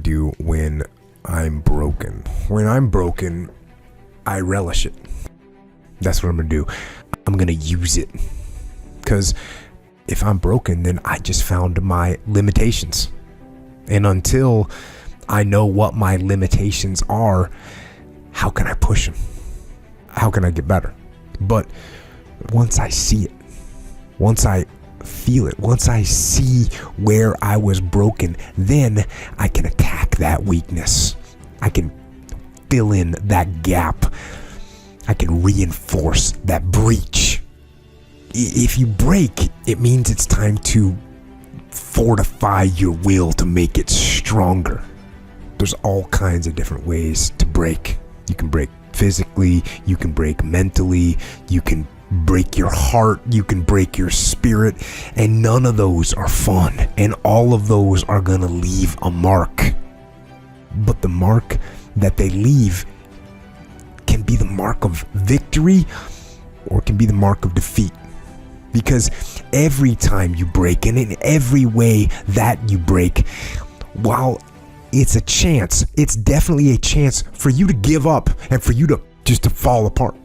do when I'm broken. When I'm broken, I relish it. That's what I'm going to do. I'm going to use it. Because if I'm broken, then I just found my limitations. And until I know what my limitations are, how can I push them? How can I get better? But once I see it, once I feel it, once I see where I was broken, then I can attack that weakness. I can fill in that gap. I can reinforce that breach. If you break, it means it's time to fortify your will to make it stronger. There's all kinds of different ways to break. You can break physically, you can break mentally, you can break your heart, you can break your spirit, and none of those are fun, and all of those are gonna leave a mark. But the mark that they leave can be the mark of victory or it can be the mark of defeat. Because every time you break, and in every way that you break, while it's a chance, it's definitely a chance for you to give up and for you to just to fall apart.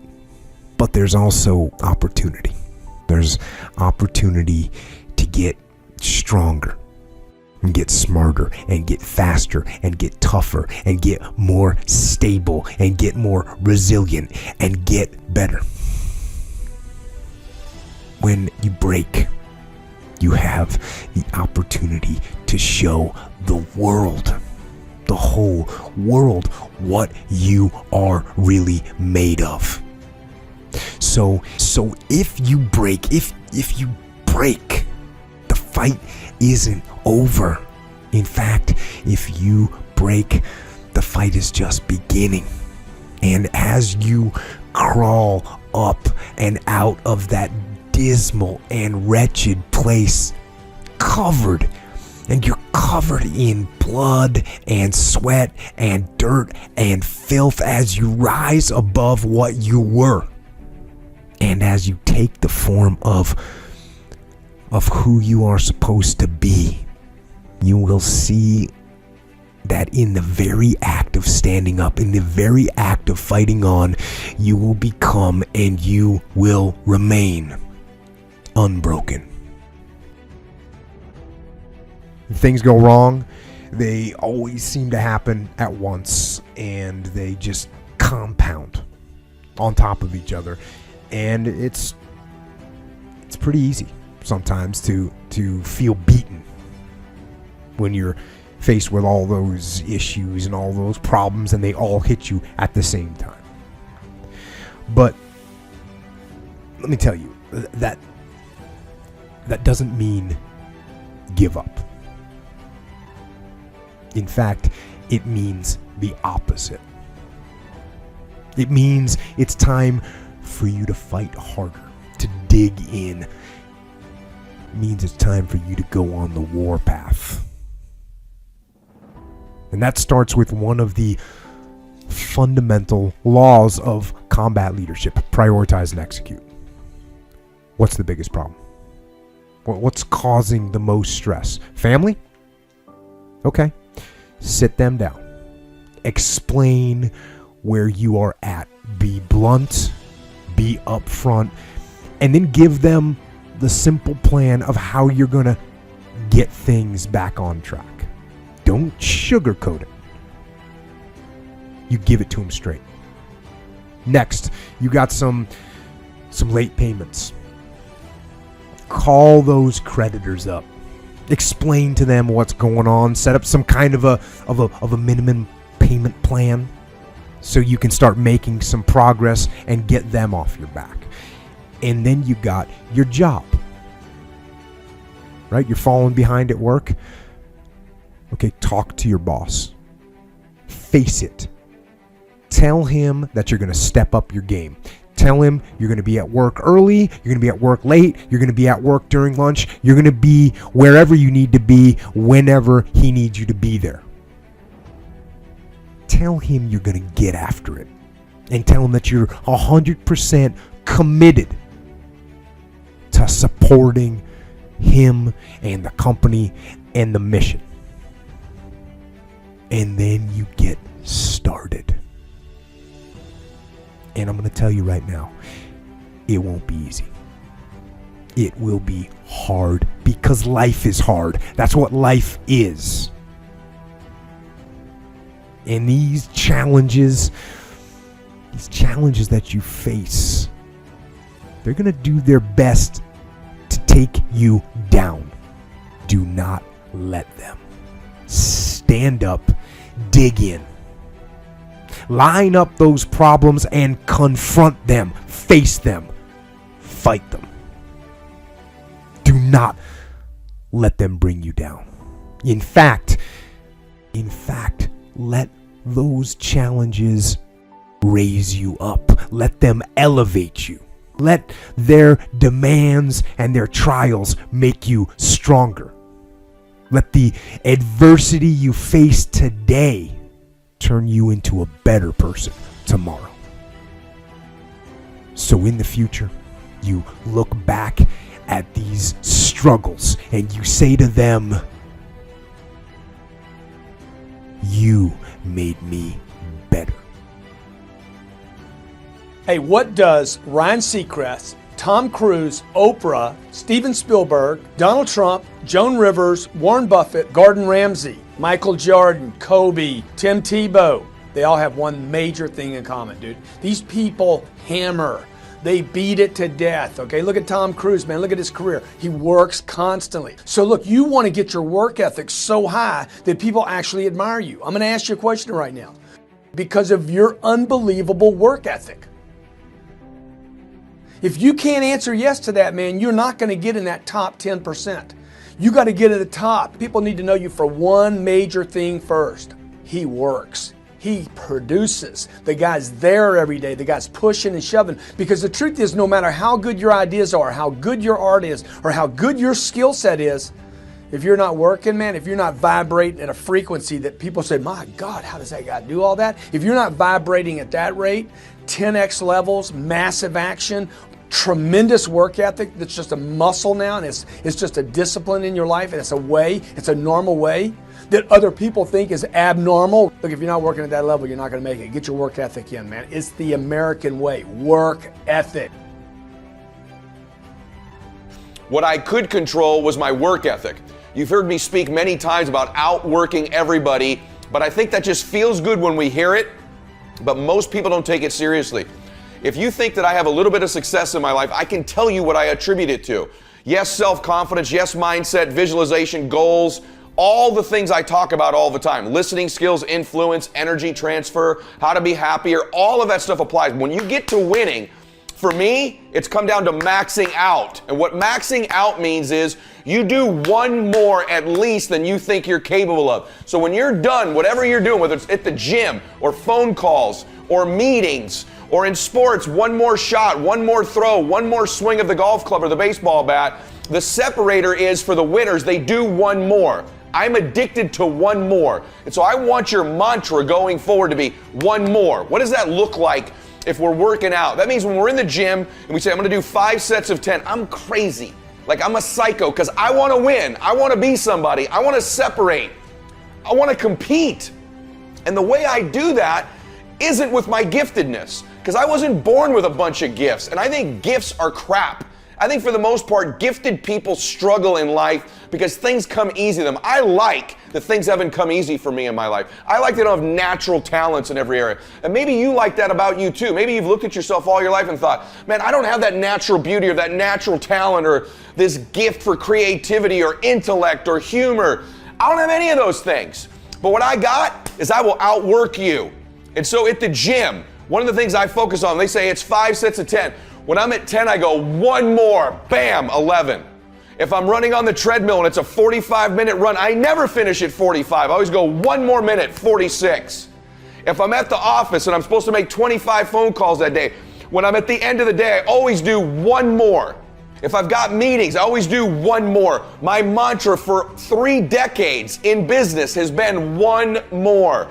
But there's also opportunity. There's opportunity to get stronger and get smarter and get faster and get tougher and get more stable and get more resilient and get better. When you break, you have the opportunity to show the world, the whole world, what you are really made of. So if you break, if you break, the fight isn't over. In fact, if you break, the fight is just beginning. And as you crawl up and out of that dismal and wretched place, covered, and you're covered in blood and sweat and dirt and filth as you rise above what you were. And as you take the form of who you are supposed to be, you will see that in the very act of standing up, in the very act of fighting on, you will become and you will remain unbroken. If things go wrong, they always seem to happen at once, and they just compound on top of each other. And it's pretty easy sometimes to feel beaten when you're faced with all those issues and all those problems, and they all hit you at the same time. But let me tell you, that doesn't mean give up. In fact, it means the opposite. It means it's time for you to fight harder, to dig in. It means it's time for you to go on the warpath. And that starts with one of the fundamental laws of combat leadership: prioritize and execute. What's the biggest problem? What's causing the most stress? Family? Okay. Sit them down. Explain where you are at. Be blunt. Be upfront. And then give them the simple plan of how you're going to get things back on track. Don't sugarcoat it. You give it to them straight. Next, you got some late payments. Call those creditors up. Explain to them what's going on. Set up some kind of a minimum payment plan so you can start making some progress and get them off your back. And then you got your job. Right? You're falling behind at work. Okay, talk to your boss. Face it. Tell him that you're going to step up your game. Tell him you're going to be at work early, you're going to be at work late, you're going to be at work during lunch, you're going to be wherever you need to be whenever he needs you to be there. Tell him you're going to get after it. And tell him that you're 100% committed to supporting him and the company and the mission. and then you get started. And I'm going to tell you right now, it won't be easy. It will be hard because life is hard. That's what life is. And these challenges that you face, they're going to do their best to take you down. Do not let them. Stand up, dig in. Line up those problems and confront them. Face them. Fight them. Do not let them bring you down. In fact, let those challenges raise you up. Let them elevate you. Let their demands and their trials make you stronger. Let the adversity you face today turn you into a better person tomorrow. So in the future, you look back at these struggles and you say to them, "You made me better." Hey, what does Ryan Seacrest, Tom Cruise, Oprah, Steven Spielberg, Donald Trump, Joan Rivers, Warren Buffett, Gordon Ramsay, Michael Jordan, Kobe, Tim Tebow, they all have one major thing in common, dude. These people hammer. They beat it to death, okay? Look at Tom Cruise, man. Look at his career. He works constantly. So look, you want to get your work ethic so high that people actually admire you. I'm going to ask you a question right now. Because of your unbelievable work ethic. If you can't answer yes to that, man, you're not going to get in that top 10%. You got to get at the top. People need to know you for one major thing first. He works. He produces. The guy's there every day. The guy's pushing and shoving. Because the truth is, no matter how good your ideas are, how good your art is, or how good your skill set is, if you're not working, man, if you're not vibrating at a frequency that people say, "My God, how does that guy do all that?" If you're not vibrating at that rate, 10x levels, massive action, tremendous work ethic that's just a muscle now, and it's just a discipline in your life, and it's a way, it's a normal way that other people think is abnormal. Look, if you're not working at that level, you're not going to make it. Get your work ethic in, man. It's the American way. Work ethic. What I could control was my work ethic. You've heard me speak many times about outworking everybody, but I think that just feels good when we hear it, but most people don't take it seriously. If you think that I have a little bit of success in my life, I can tell you what I attribute it to. Yes, self-confidence, yes, mindset, visualization, goals, all the things I talk about all the time. Listening skills, influence, energy transfer, how to be happier, all of that stuff applies. When you get to winning, for me, it's come down to maxing out. And what maxing out means is you do one more at least than you think you're capable of. So when you're done, whatever you're doing, whether it's at the gym or phone calls or meetings or in sports, one more shot, one more throw, one more swing of the golf club or the baseball bat, the separator is for the winners, they do one more. I'm addicted to one more. And so I want your mantra going forward to be one more. What does that look like if we're working out? That means when we're in the gym and we say, I'm gonna do 5 sets of 10, I'm crazy. Like I'm a psycho because I wanna win. I wanna be somebody. I wanna separate. I wanna compete. And the way I do that isn't with my giftedness, because I wasn't born with a bunch of gifts. And I think gifts are crap. I think for the most part, gifted people struggle in life because things come easy to them. I like that things haven't come easy for me in my life. I like that I don't have natural talents in every area. And maybe you like that about you too. Maybe you've looked at yourself all your life and thought, man, I don't have that natural beauty or that natural talent or this gift for creativity or intellect or humor. I don't have any of those things. But what I got is I will outwork you. And so at the gym, one of the things I focus on, they say it's 5 sets of 10. When I'm at 10, I go one more, bam, 11. If I'm running on the treadmill and it's a 45-minute run, I never finish at 45. I always go one more minute, 46. If I'm at the office and I'm supposed to make 25 phone calls that day, when I'm at the end of the day, I always do one more. If I've got meetings, I always do one more. My mantra for 3 decades in business has been one more.